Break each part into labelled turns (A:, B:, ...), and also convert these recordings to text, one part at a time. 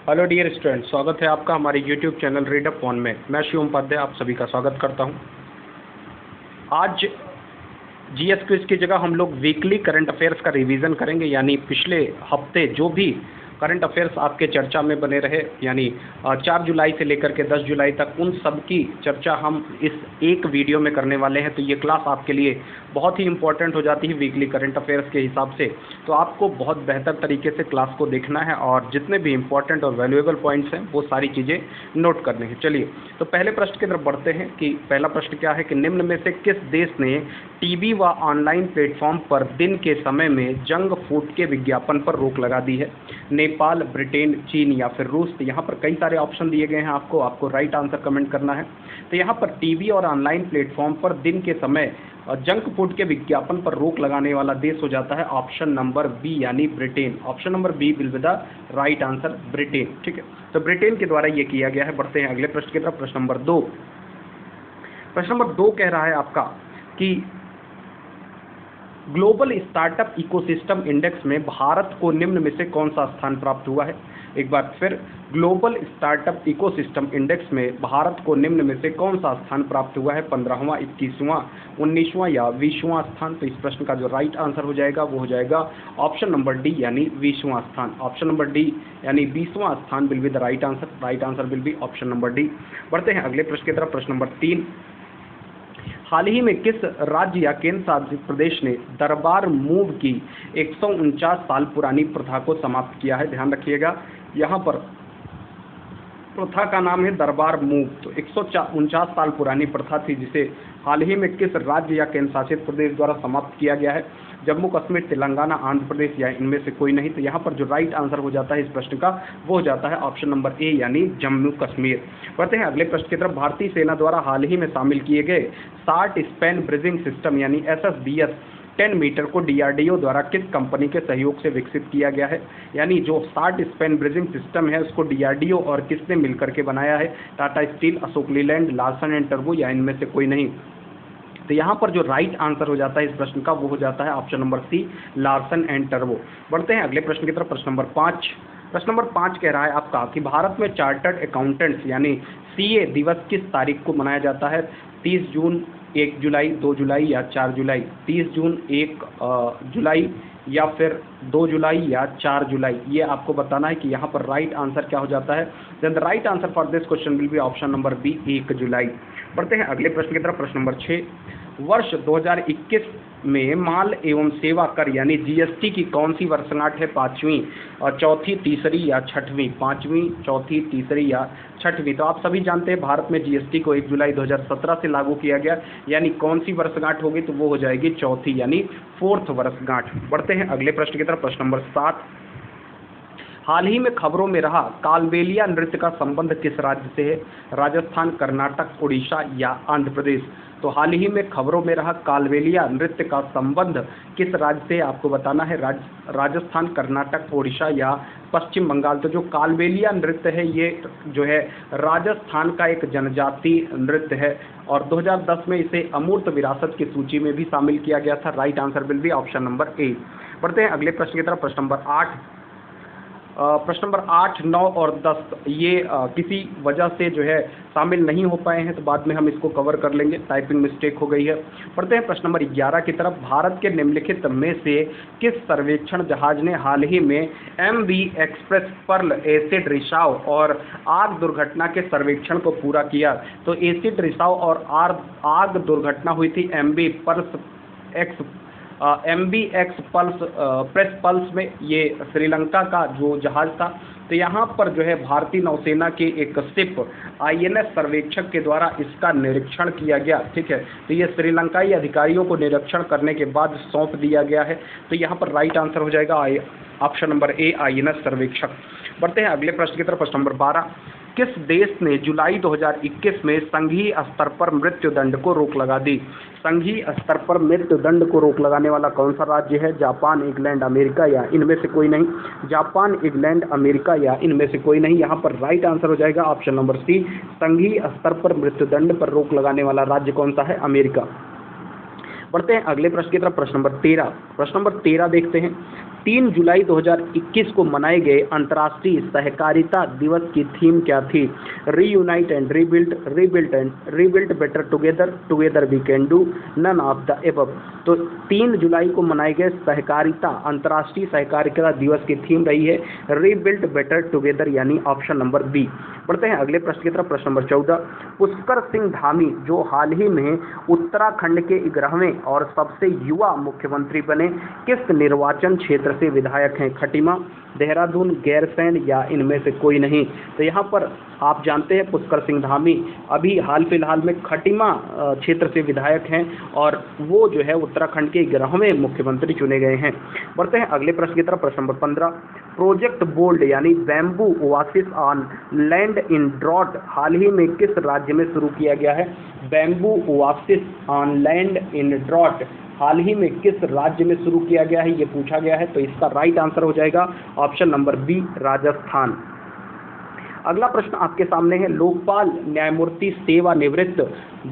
A: Hello dear student, स्वागत है आपका हमारे यूट्यूब चैनल रीडअप वन में। मैं शिवम उपाध्याय आप सभी का स्वागत करता हूं। आज जीएस क्विज की जगह हम लोग वीकली करंट अफेयर्स का रिवीजन करेंगे, यानी पिछले हफ्ते जो भी करंट अफेयर्स आपके चर्चा में बने रहे, यानी 4 जुलाई से लेकर के 10 जुलाई तक, उन सब की चर्चा हम इस एक वीडियो में करने वाले हैं। तो ये क्लास आपके लिए बहुत ही इंपॉर्टेंट हो जाती है वीकली करंट अफेयर्स के हिसाब से। तो आपको बहुत बेहतर तरीके से क्लास को देखना है और जितने भी इंपॉर्टेंट और वैल्यूएबल पॉइंट्स हैं वो सारी चीज़ें नोट करने हैं। चलिए तो पहले प्रश्न की तरफ बढ़ते हैं कि पहला प्रश्न क्या है कि निम्न में से किस देश ने टीवी व ऑनलाइन प्लेटफॉर्म पर दिन के समय में जंक फूड के विज्ञापन पर रोक लगा दी है? नेपाल, ब्रिटेन, चीन या फिर रूस। तो यहाँ पर कई सारे ऑप्शन दिए गए हैं, आपको राइट आंसर कमेंट करना है। तो यहाँ पर टीवी और ऑनलाइन प्लेटफॉर्म पर दिन के समय जंक फूड के विज्ञापन पर रोक लगाने वाला देश हो जाता है ऑप्शन नंबर बी यानी Britain. Option number B will be the right answer, Britain. ठीक है, तो ब्रिटेन के द्वारा ये किया गया है। बढ़ते हैं अगले प्रश्न की तरफ। प्रश्न नंबर 2। प्रश्न नंबर 2 कह रहा है आपका कि ग्लोबल स्टार्टअप इकोसिस्टम इंडेक्स में भारत को निम्न में से कौन सा स्थान प्राप्त हुआ है? एक बार फिर, ग्लोबल स्टार्टअप इकोसिस्टम इंडेक्स में भारत को निम्न में से कौन सा स्थान प्राप्त हुआ है? 15वां, 21वां, 19वां या 20वां स्थान? तो इस प्रश्न का जो राइट आंसर हो जाएगा वो हो जाएगा ऑप्शन नंबर डी यानी 20वां स्थान। ऑप्शन नंबर डी यानी 20वां स्थान will be the right answer. Right answer will be option number D. बढ़ते हैं अगले प्रश्न की तरफ। प्रश्न नंबर 3। हाल ही में किस राज्य या केंद्र शासित प्रदेश ने दरबार मूव की 149 साल पुरानी प्रथा को समाप्त किया है? ध्यान रखिएगा, यहाँ पर प्रथा का नाम है दरबार मूव। तो 149 साल पुरानी प्रथा थी जिसे हाल ही में किस राज्य या केंद्र शासित प्रदेश द्वारा समाप्त किया गया है? जम्मू कश्मीर, तेलंगाना, आंध्र प्रदेश या इनमें से कोई नहीं। तो यहाँ पर जो राइट आंसर हो जाता है इस प्रश्न का वो हो जाता है ऑप्शन नंबर ए यानी जम्मू कश्मीर। बढ़ते हैं अगले प्रश्न की तरफ। भारतीय सेना द्वारा हाल ही में शामिल किए गए शार्ट स्पैन ब्रिजिंग सिस्टम यानी SSBS 10 मीटर को DRDO द्वारा किस कंपनी के सहयोग से विकसित किया गया है? यानी जो शार्ट स्पैन ब्रिजिंग सिस्टम है उसको DRDO और किसने मिलकर के बनाया है? Tata steel, Ashok Leyland, Larsen and turbo या इनमें से कोई नहीं। तो यहाँ पर जो राइट आंसर हो जाता है इस प्रश्न का वो हो जाता है option number C, Larsen and टर्बो। बढ़ते हैं अगले प्रश्न की तरफ। प्रश्न नंबर 5। प्रश्न नंबर 5 कह रहा है आपका कि भारत में चार्टर्ड अकाउंटेंट्स यानी CA दिवस किस तारीख को मनाया जाता है? 30 जून, 1 जुलाई, 2 जुलाई या 4 जुलाई? 30 जून, 1 जुलाई या फिर 2 जुलाई या 4 जुलाई? ये आपको बताना है कि यहाँ पर राइट आंसर क्या हो जाता है। Then the right answer for this question will be option number B, 1 जुलाई। बढ़ते हैं अगले प्रश्न की तरफ। प्रश्न नंबर 6। वर्ष 2021 में माल एवं सेवा कर यानी GST की कौन सी वर्षगांठ है? 5वीं, चौथी, तीसरी या छठवीं? 5वीं, चौथी, तीसरी या छठवीं? तो आप सभी जानते हैं भारत में GST को 1 जुलाई 2017 से लागू किया गया, यानी कौन सी वर्षगांठ होगी? तो वो हो जाएगी चौथी यानी 4th वर्षगांठ। बढ़ते हैं अगले प्रश्न की तरफ। प्रश्न नंबर 7। हाल ही में खबरों में रहा कालबेलिया नृत्य का संबंध किस राज्य से है? राजस्थान, कर्नाटक, उड़ीसा या आंध्र प्रदेश? तो हाल ही में खबरों में रहा कालबेलिया नृत्य का संबंध किस राज्य से आपको बताना है? राजस्थान, कर्नाटक, उड़ीसा या पश्चिम बंगाल? तो जो कालबेलिया नृत्य है ये जो है राजस्थान का एक जनजातीय नृत्य है और 2010 में इसे अमूर्त विरासत की सूची में भी शामिल किया गया था। Right answer will be option number ए। बढ़ते हैं अगले प्रश्न की तरफ। प्रश्न नंबर 8। प्रश्न नंबर 8, 9 और 10 ये किसी वजह से जो है शामिल नहीं हो पाए हैं, तो बाद में हम इसको कवर कर लेंगे, टाइपिंग मिस्टेक हो गई है। पढ़ते हैं प्रश्न नंबर 11 की तरफ। भारत के निम्नलिखित में से किस सर्वेक्षण जहाज ने हाल ही में MV एक्सप्रेस पर्ल एसिड रिसाव और आग दुर्घटना के सर्वेक्षण को पूरा किया? तो एसिड रिसाव और आग दुर्घटना हुई थी MV एक्स प्रेस पल्स में, ये श्रीलंका का जो जहाज था। तो यहाँ पर जो है भारतीय नौसेना के एक शिप INS सर्वेक्षक के द्वारा इसका निरीक्षण किया गया। ठीक है, तो ये श्रीलंकाई अधिकारियों को निरीक्षण करने के बाद सौंप दिया गया है। तो यहाँ पर राइट आंसर हो जाएगा ऑप्शन नंबर ए, INS सर्वेक्षक। बढ़ते हैं अगले प्रश्न की तरफ। प्रश्न नंबर 12। किस देश ने जुलाई 2021 में संघीय स्तर पर मृत्युदंड को रोक लगा दी? संघीय स्तर पर मृत्युदंड को रोक लगाने वाला कौन सा राज्य है? जापान, इंग्लैंड, अमेरिका या इनमें से कोई नहीं? जापान, इंग्लैंड, अमेरिका या इनमें से कोई नहीं। यहाँ पर राइट आंसर हो जाएगा ऑप्शन नंबर सी, संघीय स्तर पर मृत्युदंड पर रोक लगाने वाला राज्य कौन सा है? अमेरिका। बढ़ते हैं अगले प्रश्न की तरफ। प्रश्न नंबर 13, प्रश्न नंबर 13 देखते हैं। 3 जुलाई 2021 को मनाए गए अंतर्राष्ट्रीय सहकारिता दिवस की थीम क्या थी? Reunite and rebuild, rebuild and rebuild better together, together we can do, none of the above. तो 3 जुलाई को मनाए गए सहकारिता अंतर्राष्ट्रीय सहकारिता दिवस की थीम रही है रीबिल्ड बेटर टुगेदर, यानी ऑप्शन नंबर बी। बढ़ते हैं अगले प्रश्न की तरफ। प्रश्न नंबर 14, पुष्कर सिंह धामी जो हाल ही में उत्तराखंड के 11वें और सबसे युवा मुख्यमंत्री बने, किस निर्वाचन क्षेत्र से विधायक हैं? खटीमा, देहरादून, गैरसैंण या इनमें से कोई नहीं? तो यहाँ पर आप जानते हैं पुष्कर सिंह धामी अभी हाल फिलहाल में खटीमा क्षेत्र से विधायक हैं और वो जो है उत्तराखंड के 11वें मुख्यमंत्री चुने गए हैं। बढ़ते हैं अगले प्रश्न की तरफ। प्रश्न नंबर 15, प्रोजेक्ट बोल्ड यानी bamboo oasis on land in drought हाल ही में किस राज्य में शुरू किया गया है? Bamboo oasis on land in drought हाल ही में किस राज्य में शुरू किया गया है, ये पूछा गया है। तो इसका राइट आंसर हो जाएगा ऑप्शन नंबर बी, राजस्थान। अगला प्रश्न आपके सामने है। लोकपाल न्यायमूर्ति सेवानिवृत्त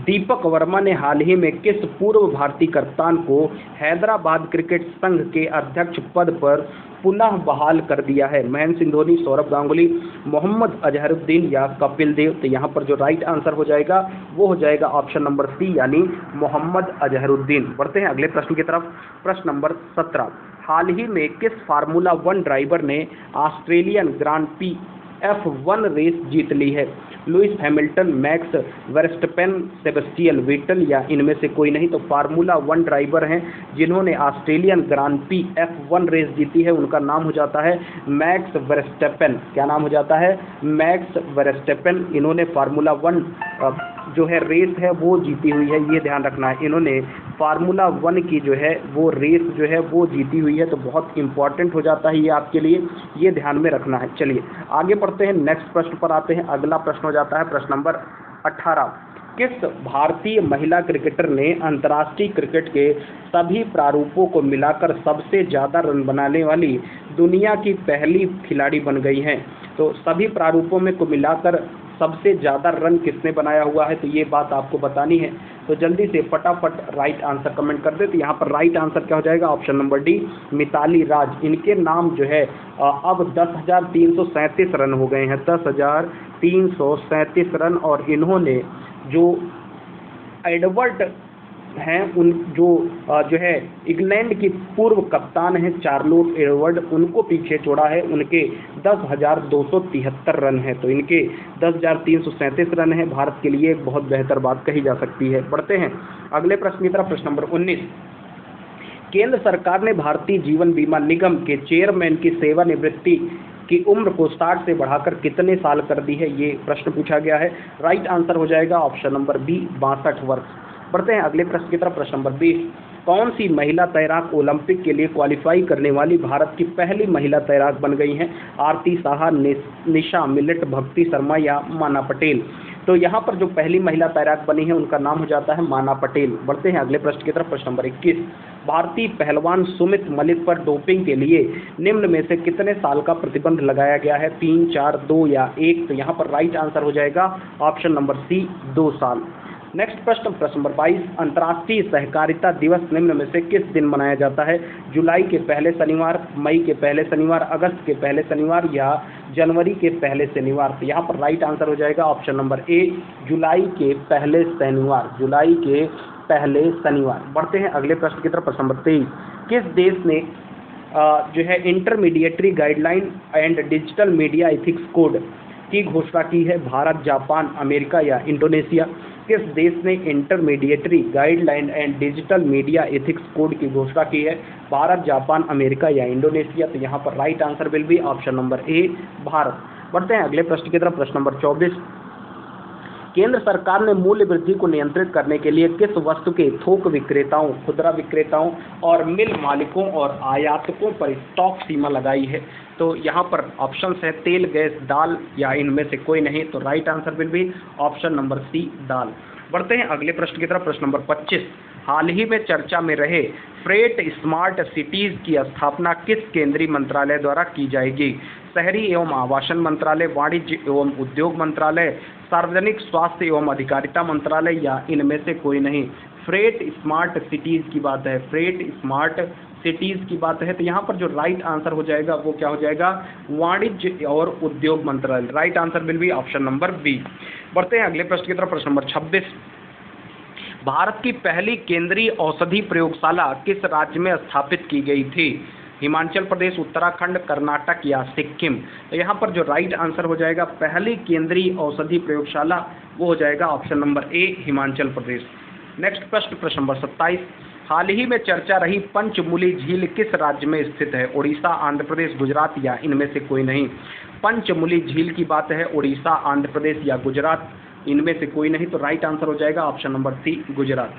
A: दीपक वर्मा ने हाल ही में किस पूर्व भारतीय कप्तान को हैदराबाद क्रिकेट संघ के अध्यक्ष पद पर पुनः बहाल कर दिया है? महेंद्र सिंह धोनी, सौरभ गांगुली, मोहम्मद अजहरुद्दीन या कपिल देव? तो यहाँ पर जो राइट आंसर हो जाएगा वो हो जाएगा ऑप्शन नंबर सी, यानी मोहम्मद अजहरुद्दीन। बढ़ते हैं अगले प्रश्न की तरफ। प्रश्न नंबर 17, हाल ही में किस फार्मूला 1 ड्राइवर ने ऑस्ट्रेलियन ग्रांड पी F1 रेस जीत ली है? Lewis Hamilton, Max Verstappen, Sebastian Vettel या इनमें से कोई नहीं? तो फार्मूला 1 ड्राइवर हैं जिन्होंने ऑस्ट्रेलियन ग्रांड पी F1 रेस जीती है, उनका नाम हो जाता है मैक्स वर्स्टपेन। क्या नाम हो जाता है? मैक्स वर्स्टपेन। इन्होंने फार्मूला 1 जो है रेस है वो जीती हुई है, ये ध्यान रखना है। इन्होंने फार्मूला 1 की जो है वो रेस जो है वो जीती हुई है, तो बहुत इंपॉर्टेंट हो जाता है ये आपके लिए, ये ध्यान में रखना है। चलिए आगे बढ़ते हैं, नेक्स्ट प्रश्न पर आते हैं। अगला प्रश्न हो जाता है प्रश्न नंबर 18, किस भारतीय महिला क्रिकेटर ने अंतर्राष्ट्रीय क्रिकेट के सभी प्रारूपों को मिलाकर सबसे ज़्यादा रन बनाने वाली दुनिया की पहली खिलाड़ी बन गई हैं? तो सभी प्रारूपों में को मिलाकर सबसे ज़्यादा रन किसने बनाया हुआ है, तो ये बात आपको बतानी है। तो जल्दी से फटाफट राइट आंसर कमेंट कर दे। तो यहाँ पर राइट आंसर क्या हो जाएगा? ऑप्शन नंबर डी, मिताली राज। इनके नाम जो है अब 10,337 रन हो गए हैं, 10,337 रन। और इन्होंने जो एडवर्ड हैं उन जो है इंग्लैंड की पूर्व कप्तान हैं चार्लोट एडवर्ड, उनको पीछे छोड़ा है। उनके 10,273 रन है, तो इनके 10,337 रन है। भारत के लिए एक बहुत बेहतर बात कही जा सकती है। बढ़ते हैं अगले प्रश्न की तरफ। प्रश्न नंबर 19, केंद्र सरकार ने भारतीय जीवन बीमा निगम के चेयरमैन की सेवानिवृत्ति की उम्र को 60 से बढ़ाकर कितने साल कर दी है, ये प्रश्न पूछा गया है। राइट आंसर हो जाएगा ऑप्शन नंबर बी, 62 वर्ष। बढ़ते हैं अगले प्रश्न की तरफ। प्रश्न नंबर 20, कौन सी महिला तैराक ओलंपिक के लिए क्वालिफाई करने वाली भारत की पहली महिला तैराक बन गई हैं? आरती साहा, निशा मिलिट, भक्ति शर्मा या माना पटेल? तो यहाँ पर जो पहली महिला तैराक बनी है उनका नाम हो जाता है माना पटेल। बढ़ते हैं अगले प्रश्न की तरफ। प्रश्न नंबर 21, भारतीय पहलवान सुमित मलिक पर डोपिंग के लिए निम्न में से कितने साल का प्रतिबंध लगाया गया है? 3, 4, 2 या 1? तो यहाँ पर राइट आंसर हो जाएगा ऑप्शन नंबर सी, 2 साल। नेक्स्ट प्रश्न, प्रश्न नंबर 22, अंतर्राष्ट्रीय सहकारिता दिवस निम्न में से किस दिन मनाया जाता है? जुलाई के पहले शनिवार, मई के पहले शनिवार, अगस्त के पहले शनिवार या जनवरी के पहले शनिवार? तो यहाँ पर राइट आंसर हो जाएगा ऑप्शन नंबर ए, जुलाई के पहले शनिवार, जुलाई के पहले शनिवार। बढ़ते हैं अगले प्रश्न की तरफ। प्रश्न नंबर 23, किस देश ने जो है intermediary guideline and digital media ethics code की घोषणा की है? भारत, जापान, अमेरिका या इंडोनेशिया? किस देश ने intermediary guideline and digital media ethics code की घोषणा की है? भारत, जापान, अमेरिका या इंडोनेशिया? तो यहाँ पर right answer will be option number ए, भारत। बढ़ते हैं अगले प्रश्न की तरफ। प्रश्न नंबर 24, केंद्र सरकार ने मूल्य वृद्धि को नियंत्रित करने के लिए किस वस्तु के थोक विक्रेताओं, खुदरा विक्रेताओं और मिल मालिकों और आयातकों पर स्टॉक सीमा लगाई है? तो यहाँ पर ऑप्शंस है तेल, गैस, दाल या इनमें से कोई नहीं? तो right answer will be option number C, दाल। बढ़ते हैं अगले प्रश्न की तरफ। प्रश्न नंबर 25, हाल ही में चर्चा में रहे फ्रेट स्मार्ट सिटीज की स्थापना किस केंद्रीय मंत्रालय द्वारा की जाएगी? शहरी एवं आवासन मंत्रालय, वाणिज्य एवं उद्योग मंत्रालय, सार्वजनिक स्वास्थ्य एवं अधिकारिता मंत्रालय या इनमें से कोई नहीं? फ्रेट स्मार्ट सिटीज़ की बात है, फ्रेट स्मार्ट सिटीज़ की बात है, तो यहाँ पर जो राइट आंसर हो जाएगा वो क्या हो जाएगा, वाणिज्य और उद्योग मंत्रालय। Right answer will be option number B. बढ़ते हैं अगले प्रश्न की तरफ। प्रश्न नंबर 26, भारत की पहली केंद्रीय औषधि प्रयोगशाला किस राज्य में स्थापित की गई थी? हिमाचल प्रदेश, उत्तराखंड, कर्नाटक या सिक्किम? तो यहाँ पर जो राइट आंसर हो जाएगा पहली केंद्रीय औषधि प्रयोगशाला वो हो जाएगा ऑप्शन नंबर ए, हिमाचल प्रदेश। नेक्स्ट प्रश्न, प्रश्न नंबर 27, हाल ही में चर्चा रही पंचमुली झील किस राज्य में स्थित है? उड़ीसा, आंध्र प्रदेश, गुजरात या इनमें से कोई नहीं? पंचमुली झील की बात है, उड़ीसा, आंध्र प्रदेश या गुजरात, इनमें से कोई नहीं, तो राइट आंसर हो जाएगा option number C, Gujarat.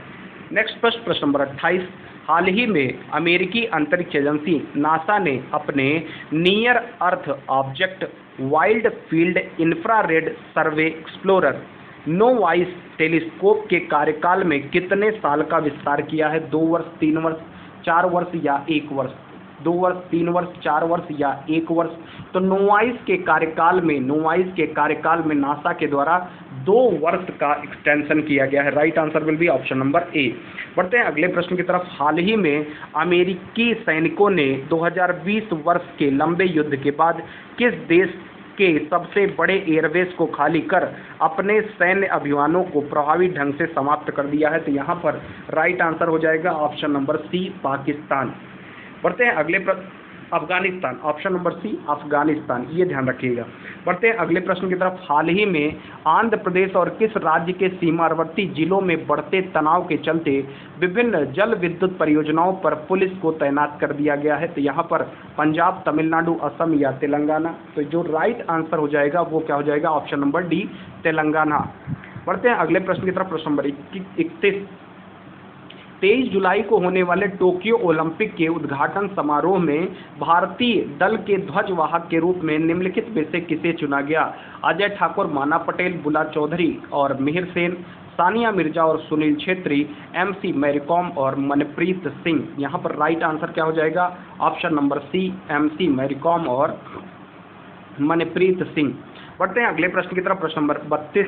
A: Next प्रश्न, प्रश्न नंबर 28, हाल ही में अमेरिकी अंतरिक्ष एजेंसी नासा ने अपने near earth object wide field infrared survey explorer नोवाइस टेलीस्कोप के कार्यकाल में कितने साल का विस्तार किया है? 2 वर्ष, 3 वर्ष, 4 वर्ष या 1 वर्ष? 2 वर्ष, 3 वर्ष, 4 वर्ष या 1 वर्ष? तो नोवाइस के कार्यकाल में नासा के द्वारा 2 वर्ष का एक्सटेंशन किया गया है। Right answer will be option number ए। बढ़ते हैं अगले प्रश्न की तरफ। हाल ही में अमेरिकी सैनिकों ने 2020 वर्ष के लंबे युद्ध के बाद किस देश के सबसे बड़े एयरबेस को खाली कर अपने सैन्य अभियानों को प्रभावी ढंग से समाप्त कर दिया है? तो यहाँ पर राइट आंसर हो जाएगा ऑप्शन नंबर सी, पाकिस्तान। बढ़ते हैं अगले Afghanistan, option number C, Afghanistan, ये ध्यान रखिएगा। बढ़ते हैं अगले प्रश्न की तरफ। हाल ही में आंध्र प्रदेश और किस राज्य के सीमावर्ती जिलों में बढ़ते तनाव के चलते विभिन्न जल विद्युत परियोजनाओं पर पुलिस को तैनात कर दिया गया है? तो यहाँ पर पंजाब, तमिलनाडु, असम या तेलंगाना? तो जो राइट आंसर हो जाएगा वो क्या हो जाएगा, ऑप्शन नंबर डी, तेलंगाना। बढ़ते हैं अगले प्रश्न की तरफ। प्रश्न नंबर 31, 23 जुलाई को होने वाले टोक्यो ओलंपिक के उद्घाटन समारोह में भारतीय दल के ध्वजवाहक के रूप में निम्नलिखित में से किसे चुना गया? अजय ठाकुर, माना पटेल, बुला चौधरी और मिहिर सेन, सानिया मिर्जा और सुनील छेत्री, MC मैरीकॉम और मनप्रीत सिंह? यहाँ पर राइट आंसर क्या हो जाएगा, option number C, MC Mary Kom और मनप्रीत सिंह। बढ़ते हैं अगले प्रश्न की तरफ। प्रश्न नंबर 32,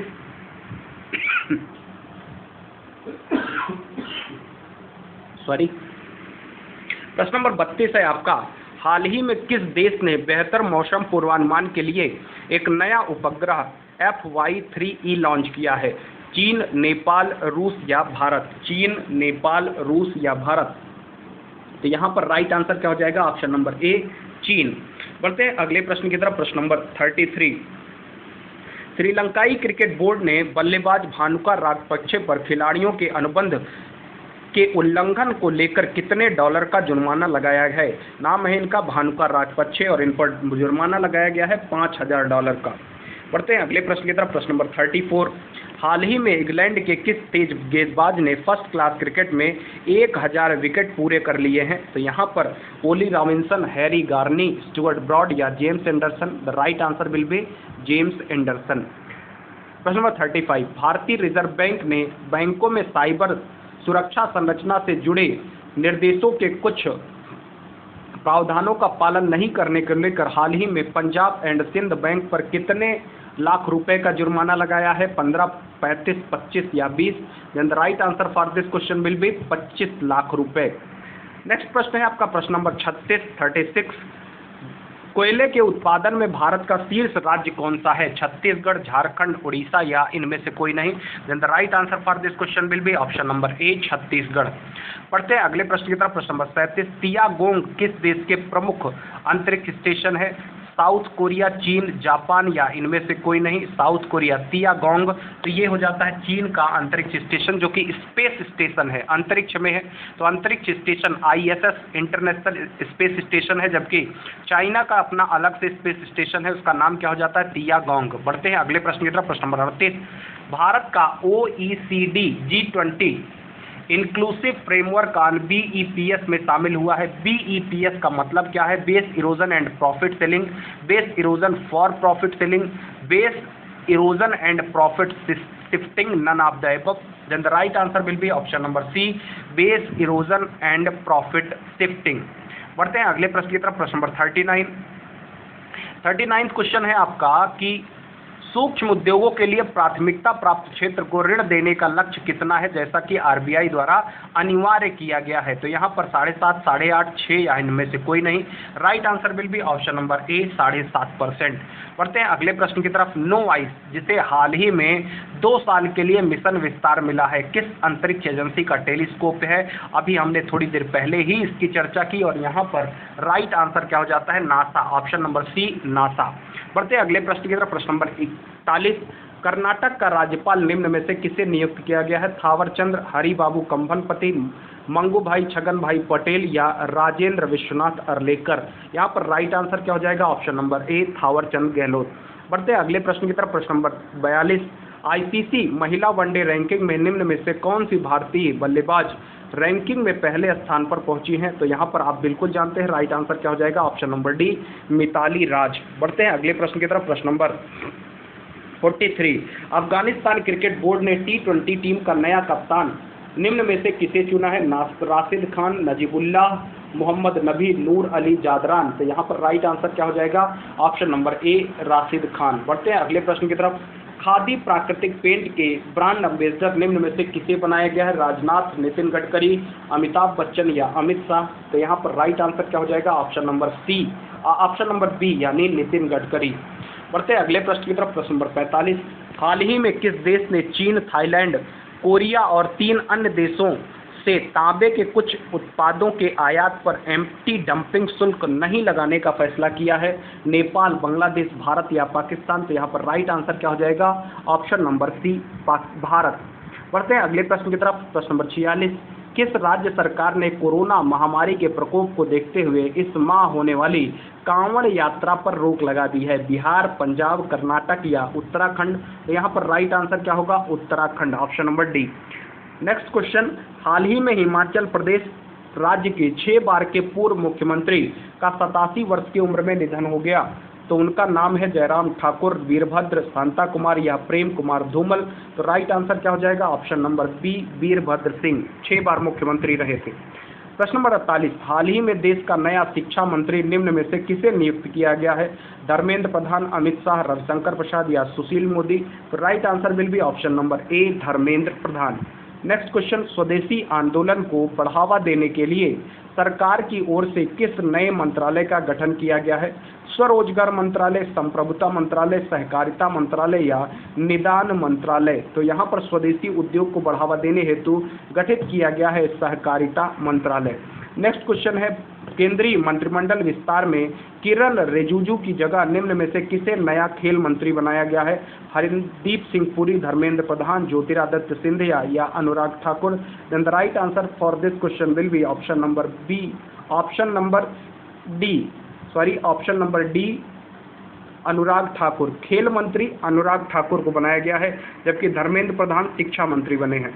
A: प्रश्न नंबर 32 है आपका, हाल ही में किस देश ने बेहतर मौसम पूर्वानुमान के लिए एक नया उपग्रह FY3E लॉन्च किया है? चीन, नेपाल, रूस या भारत? चीन, नेपाल, रूस या भारत? तो यहाँ पर राइट आंसर क्या हो जाएगा, ऑप्शन नंबर ए, चीन। बढ़ते हैं अगले प्रश्न की तरफ। प्रश्न नंबर 33, श्रीलंकाई क्रिकेट बोर्ड ने बल्लेबाज भानुका राजपक्षे पर खिलाड़ियों के अनुबंध के उल्लंघन को लेकर कितने डॉलर का जुर्माना लगाया है? नाम है इनका भानुका राजपक्षे और इन पर जुर्माना लगाया गया है $5000 का। बढ़ते हैं अगले प्रश्न की तरफ। प्रश्न नंबर 34, हाल ही में इंग्लैंड के किस तेज गेंदबाज ने फर्स्ट क्लास क्रिकेट में 1000 विकेट पूरे कर लिए हैं? तो यहाँ पर Ollie Robinson, Harry Gurney, Stuart Broad या James Anderson? The right answer will be James Anderson. प्रश्न नंबर 35, भारतीय रिजर्व बैंक ने बैंकों में साइबर सुरक्षा संरचना से जुड़े निर्देशों के कुछ प्रावधानों का पालन नहीं करने को लेकर हाल ही में पंजाब एंड सिंध बैंक पर कितने लाख रुपए का जुर्माना लगाया है? 15, 35, 25 या 20? Then the right answer for this question will be 25 lakh रुपए। नेक्स्ट प्रश्न है आपका प्रश्न नंबर 36, कोयले के उत्पादन में भारत का शीर्ष राज्य कौन सा है? छत्तीसगढ़, झारखंड, उड़ीसा या इनमें से कोई नहीं? Then the right answer for this question will be option number A, Chhattisgarh. पढ़ते हैं अगले प्रश्न की तरफ। प्रश्न नंबर 37, तियागोंग किस देश के प्रमुख अंतरिक्ष स्टेशन है? साउथ कोरिया, चीन, जापान या इनमें से कोई नहीं? साउथ कोरिया, तियागोंग, तो ये हो जाता है चीन का अंतरिक्ष स्टेशन जो कि स्पेस स्टेशन है, अंतरिक्ष में है। तो अंतरिक्ष station ISS international space station है, जबकि चाइना का अपना अलग से स्पेस स्टेशन है, उसका नाम क्या हो जाता है, तियागोंग। बढ़ते हैं अगले प्रश्न की तरफ। प्रश्न नंबर 38, भारत का OECD G20 inclusive framework on BEPS में शामिल हुआ है। BEPS का मतलब क्या है? Base erosion and profit selling, base erosion for profit selling, base erosion and profit shifting, none of the above? Then the right answer will be option number C, base erosion and profit shifting. बढ़ते हैं अगले प्रश्न की तरफ। प्रश्न number 39 question है आपका कि सूक्ष्म उद्योगों के लिए प्राथमिकता प्राप्त क्षेत्र को ऋण देने का लक्ष्य कितना है, जैसा कि आरबीआई द्वारा अनिवार्य किया गया है? तो यहाँ पर 7.5, 8.5, 6 या इनमें से कोई नहीं। Right answer will be option number ए 7.5%। बढ़ते हैं अगले प्रश्न की तरफ। नोवाइस, जिसे हाल ही में 2 साल के लिए मिशन विस्तार मिला है, किस अंतरिक्ष एजेंसी का टेलीस्कोप है? अभी हमने थोड़ी देर पहले ही इसकी चर्चा की और यहाँ पर राइट आंसर क्या हो जाता है? NASA, option number C NASA. बढ़ते हैं अगले प्रश्न की तरफ। प्रश्न नंबर 41, कर्नाटक का राज्यपाल निम्न में से किसे नियुक्त किया गया है? थावरचंद्र हरिबाबू कंभनपति, मंगूभाई छगन भाई पटेल या राजेंद्र विश्वनाथ अर्लेकर? यहाँ पर राइट आंसर क्या हो जाएगा? ऑप्शन नंबर ए थावरचंद गहलोत। बढ़ते हैं अगले प्रश्न की तरफ। प्रश्न नंबर 42, आईसीसी महिला वनडे रैंकिंग में निम्न में से कौन सी भारतीय बल्लेबाज रैंकिंग में पहले स्थान पर पहुंची हैं? तो यहाँ पर आप बिल्कुल जानते हैं, राइट आंसर क्या हो जाएगा? ऑप्शन नंबर डी मिताली राज। बढ़ते हैं अगले प्रश्न की तरफ। प्रश्न नंबर 43, अफगानिस्तान क्रिकेट बोर्ड ने T20 टीम का नया कप्तान निम्न में से किसे चुना है? राशिद खान, नजीबुल्लाह, मोहम्मद नबी, नूर अली जादरान? तो यहाँ पर राइट आंसर क्या हो जाएगा? ऑप्शन नंबर ए राशिद खान। बढ़ते हैं अगले प्रश्न की तरफ। खादी प्राकृतिक पेंट के ब्रांड एम्बेसडर निम्न में से किसे बनाया गया है? राजनाथ, नितिन गडकरी, अमिताभ बच्चन या अमित शाह? तो यहाँ पर राइट आंसर क्या हो जाएगा? Option number C, option number B यानी नितिन गडकरी। बढ़ते हैं अगले प्रश्न की तरफ। प्रश्न नंबर 45, हाल ही में किस देश ने चीन, थाईलैंड, कोरिया और 3 अन्य देशों से तांबे के कुछ उत्पादों के आयात पर एंटी डंपिंग शुल्क नहीं लगाने का फैसला किया है? नेपाल, बांग्लादेश, भारत या पाकिस्तान? तो यहाँ पर राइट आंसर क्या हो जाएगा? Option number C Bharat. बढ़ते हैं अगले प्रश्न की तरफ। प्रश्न नंबर 46, किस राज्य सरकार ने कोरोना महामारी के प्रकोप को देखते हुए इस माह होने वाली कांवड़ यात्रा पर रोक लगा दी है? बिहार, पंजाब, कर्नाटक या उत्तराखंड? तो यहाँ पर राइट आंसर क्या होगा? Uttarakhand, option number D. Next question, हाल ही में हिमाचल प्रदेश राज्य के 6 बार के पूर्व मुख्यमंत्री का 87 वर्ष की उम्र में निधन हो गया। तो उनका नाम है जयराम ठाकुर, वीरभद्र, शांता कुमार या प्रेम कुमार धूमल? तो राइट आंसर क्या हो जाएगा? Option number B Virbhadra Singh, 6 बार मुख्यमंत्री रहे थे। प्रश्न नंबर 48, हाल ही में देश का नया शिक्षा मंत्री निम्न में से किसे नियुक्त किया गया है? धर्मेंद्र प्रधान, अमित शाह, रविशंकर प्रसाद या सुशील मोदी? तो right answer will be option number A Dharmendra Pradhan. Next question, स्वदेशी आंदोलन को बढ़ावा देने के लिए सरकार की ओर से किस नए मंत्रालय का गठन किया गया है? स्वरोजगार मंत्रालय, संप्रभुता मंत्रालय, सहकारिता मंत्रालय या निदान मंत्रालय? तो यहाँ पर स्वदेशी उद्योग को बढ़ावा देने हेतु गठित किया गया है सहकारिता मंत्रालय। नेक्स्ट क्वेश्चन है, केंद्रीय मंत्रिमंडल विस्तार में किरण रिजिजू की जगह निम्न में से किसे नया खेल मंत्री बनाया गया है? हरदीप सिंह पुरी, धर्मेंद्र प्रधान, ज्योतिरादित्य सिंधिया या Anurag Thakur? Then the right answer for this question will be option number B, option number D Anurag Thakur. खेल मंत्री अनुराग ठाकुर को बनाया गया है, जबकि धर्मेंद्र प्रधान शिक्षा मंत्री बने हैं।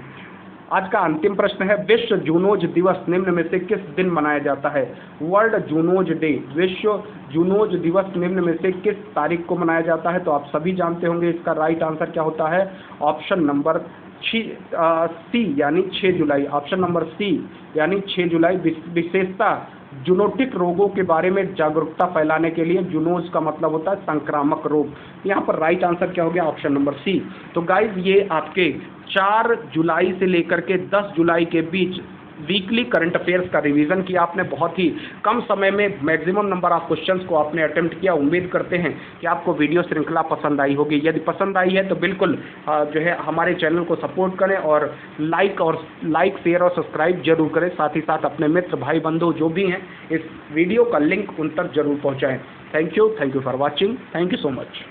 A: आज का अंतिम प्रश्न है, विश्व जूनोज दिवस निम्न में से किस दिन मनाया जाता है? वर्ल्ड जूनोज डे, विश्व जूनोज दिवस निम्न में से किस तारीख को मनाया जाता है? तो आप सभी जानते होंगे, इसका राइट आंसर क्या होता है? ऑप्शन नंबर सी यानी 6 जुलाई, ऑप्शन नंबर सी यानी 6 जुलाई। विशेषता जूनोटिक रोगों के बारे में जागरूकता फैलाने के लिए, जूनोज का मतलब होता है संक्रामक रोग। यहाँ पर राइट आंसर क्या हो गया? Option number C. तो गाइज ये आपके 4 जुलाई से लेकर के 10 जुलाई के बीच वीकली करंट अफेयर्स का रिवीजन किया आपने। बहुत ही कम समय में मैक्सिमम नंबर ऑफ क्वेश्चंस को आपने अटेम्प्ट किया। उम्मीद करते हैं कि आपको वीडियो श्रृंखला पसंद आई होगी। यदि पसंद आई है तो बिल्कुल जो है हमारे चैनल को सपोर्ट करें और लाइक शेयर और सब्सक्राइब जरूर करें। साथ ही साथ अपने मित्र भाई बंधु जो भी हैं, इस वीडियो का लिंक उन तक जरूर पहुँचाएँ। Thank you for watching. Thank you so much.